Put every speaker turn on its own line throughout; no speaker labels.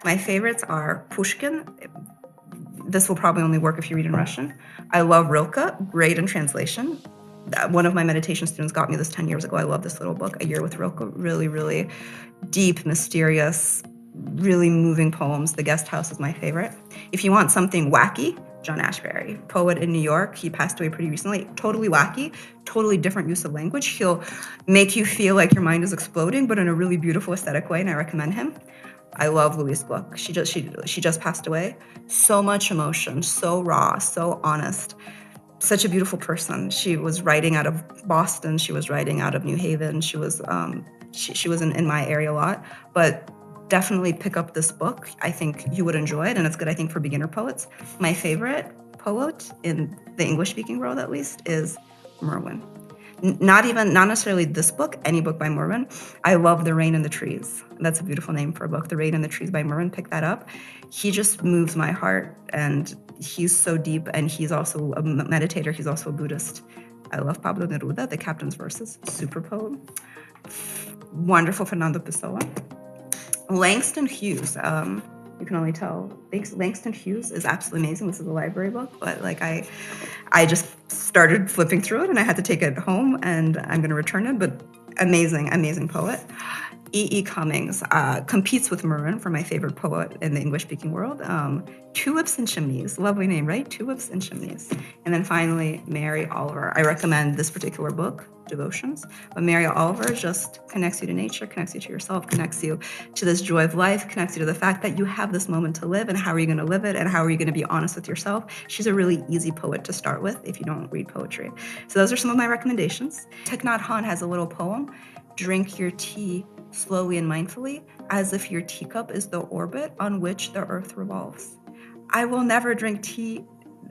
My favorites are Pushkin. This will probably only work if you read in Russian. I love Rilke, great in translation. One of my meditation students got me this 10 years ago. I love this little book, A Year with Rilke. Really, really deep, mysterious, really moving poems. The Guest House is my favorite. If you want something wacky, John Ashbery, poet in New York. He passed away pretty recently. Totally wacky, totally different use of language. He'll make you feel like your mind is exploding, but in a really beautiful aesthetic way, and I recommend him. I love Louise Gluck. She just passed away. So much emotion, so raw, so honest. Such a beautiful person. She was writing out of Boston. She was writing out of New Haven. She was in my area a lot, but definitely pick up this book. I think you would enjoy it, and it's good, I think, for beginner poets. My favorite poet in the English-speaking world, at least, is Merwin. Not necessarily this book, any book by Merwin. I love The Rain and the Trees. That's a beautiful name for a book. The Rain and the Trees by Merwin, pick that up. He just moves my heart, and he's so deep, and he's also a meditator. He's also a Buddhist. I love Pablo Neruda, The Captain's Verses, super poem. Wonderful Fernando Pessoa. Langston Hughes, you can only tell. Langston Hughes is absolutely amazing. This is a library book, but like I just started flipping through it and I had to take it home and I'm going to return it, but amazing, amazing poet. E.E. Cummings competes with Merwin for my favorite poet in the English-speaking world. Tulips and Chimneys, lovely name, right? Tulips and Chimneys. And then finally, Mary Oliver. I recommend this particular book, Devotions, but Mary Oliver just connects you to nature, connects you to yourself, connects you to this joy of life, connects you to the fact that you have this moment to live and how are you going to live it and how are you going to be honest with yourself. She's a really easy poet to start with if you don't read poetry. So those are some of my recommendations. Thich Nhat Hanh has a little poem, Drink Your Tea Slowly and Mindfully, as if your teacup is the orbit on which the earth revolves. I will never drink tea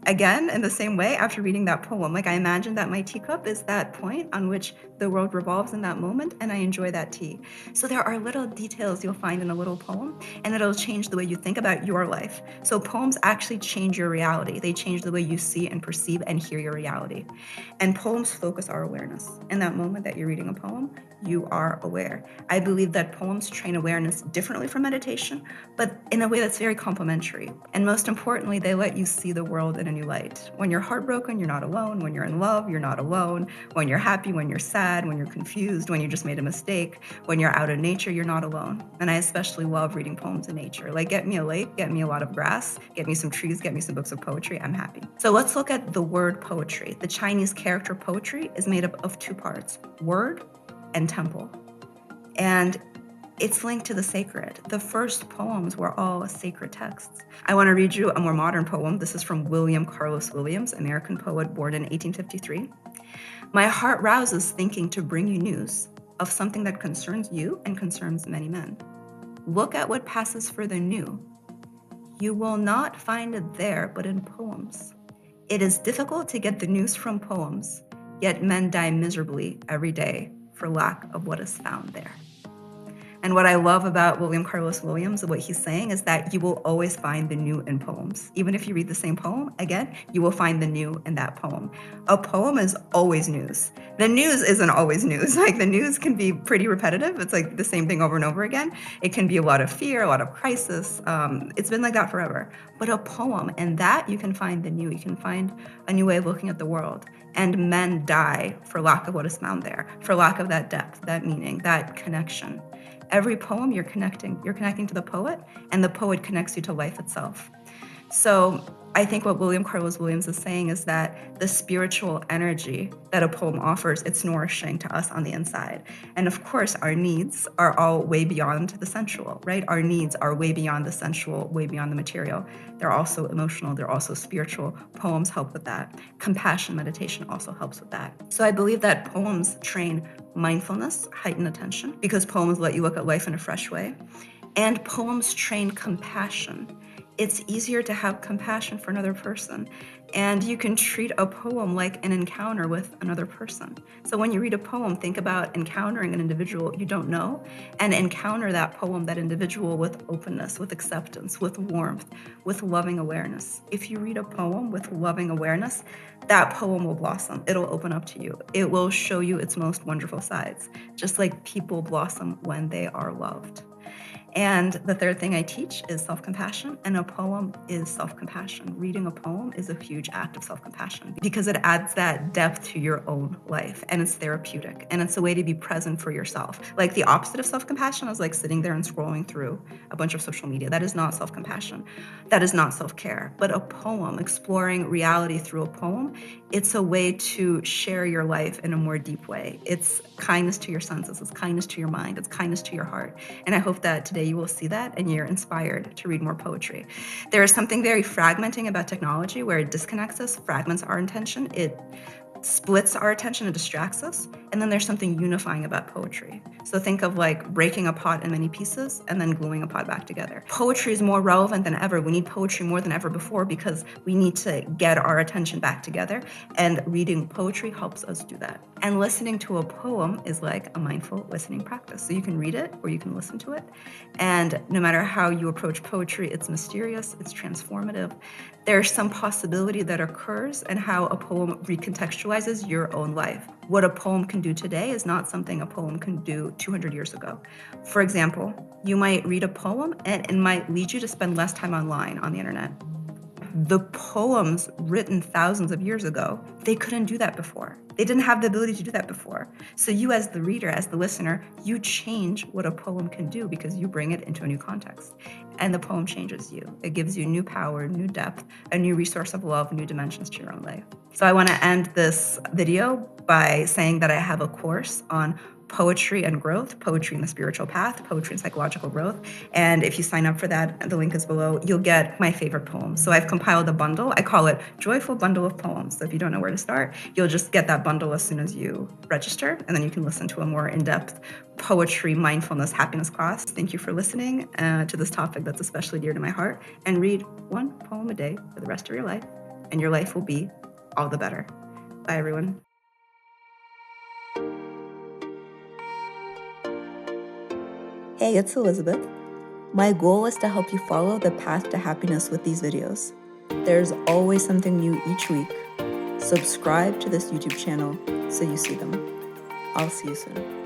again in the same way after reading that poem. Like I imagine that my teacup is that point on which the world revolves in that moment and I enjoy that tea. So there are little details you'll find in a little poem and it'll change the way you think about your life. So poems actually change your reality. They change the way you see and perceive and hear your reality. And poems focus our awareness. In that moment that you're reading a poem, you are aware. I believe that poems train awareness differently from meditation, but in a way that's very complementary. And most importantly, they let you see the world in a new light. When you're heartbroken, you're not alone. When you're in love, you're not alone. When you're happy, when you're sad, when you're confused, when you just made a mistake, when you're out in nature, you're not alone. And I especially love reading poems in nature. Like get me a lake, get me a lot of grass, get me some trees, get me some books of poetry, I'm happy. So let's look at the word poetry. The Chinese character poetry is made up of two parts, word and temple. And it's linked to the sacred. The first poems were all sacred texts. I want to read you a more modern poem. This is from William Carlos Williams, American poet born in 1853. My heart rouses thinking to bring you news of something that concerns you and concerns many men. Look at what passes for the new. You will not find it there, but in poems. It is difficult to get the news from poems, yet men die miserably every day for lack of what is found there. And what I love about William Carlos Williams, what he's saying is that you will always find the new in poems. Even if you read the same poem, again, you will find the new in that poem. A poem is always news. The news isn't always news. Like the news can be pretty repetitive. It's like the same thing over and over again. It can be a lot of fear, a lot of crisis. It's been like that forever. But a poem, and that you can find the new. You can find a new way of looking at the world. And men die for lack of what is found there, for lack of that depth, that meaning, that connection. Every poem you're connecting to the poet, and the poet connects you to life itself. So I think what William Carlos Williams is saying is that the spiritual energy that a poem offers, it's nourishing to us on the inside. And of course, our needs are all way beyond the sensual, right? Our needs are way beyond the sensual, way beyond the material. They're also emotional, they're also spiritual. Poems help with that. Compassion meditation also helps with that. So I believe that poems train mindfulness, heighten attention, because poems let you look at life in a fresh way. And poems train compassion. It's easier to have compassion for another person. And you can treat a poem like an encounter with another person. So when you read a poem, think about encountering an individual you don't know and encounter that poem, that individual with openness, with acceptance, with warmth, with loving awareness. If you read a poem with loving awareness, that poem will blossom. It'll open up to you. It will show you its most wonderful sides, just like people blossom when they are loved. And the third thing I teach is self-compassion, and a poem is self-compassion. Reading a poem is a huge act of self-compassion because it adds that depth to your own life, and it's therapeutic, and it's a way to be present for yourself. Like the opposite of self-compassion is like sitting there and scrolling through a bunch of social media. That is not self-compassion. That is not self-care. But a poem, exploring reality through a poem, it's a way to share your life in a more deep way. It's kindness to your senses, it's kindness to your mind, it's kindness to your heart. And I hope that today you will see that and you're inspired to read more poetry. There is something very fragmenting about technology where it disconnects us, fragments our attention, it splits our attention and distracts us. And then there's something unifying about poetry. So think of like breaking a pot in many pieces and then gluing a pot back together. Poetry is more relevant than ever. We need poetry more than ever before because we need to get our attention back together, and reading poetry helps us do that. And listening to a poem is like a mindful listening practice. So you can read it or you can listen to it. And no matter how you approach poetry, it's mysterious, it's transformative. There's some possibility that occurs in how a poem recontextualizes your own life. What a poem can do today is not something a poem can do 200 years ago. For example, you might read a poem and it might lead you to spend less time online on the internet. The poems written thousands of years ago, they couldn't do that before. They didn't have the ability to do that before. So you as the reader, as the listener, you change what a poem can do because you bring it into a new context. And the poem changes you. It gives you new power, new depth, a new resource of love, new dimensions to your own life. So I want to end this video by saying that I have a course on poetry and growth, poetry and the spiritual path, poetry and psychological growth. And if you sign up for that, the link is below, you'll get my favorite poems. So I've compiled a bundle. I call it Joyful Bundle of Poems. So if you don't know where to start, you'll just get that bundle as soon as you register. And then you can listen to a more in-depth poetry, mindfulness, happiness class. Thank you for listening to this topic that's especially dear to my heart. And read one poem a day for the rest of your life, and your life will be all the better. Bye, everyone. Hey, it's Elizabeth. My goal is to help you follow the path to happiness with these videos. There's always something new each week. Subscribe to this YouTube channel so you see them. I'll see you soon.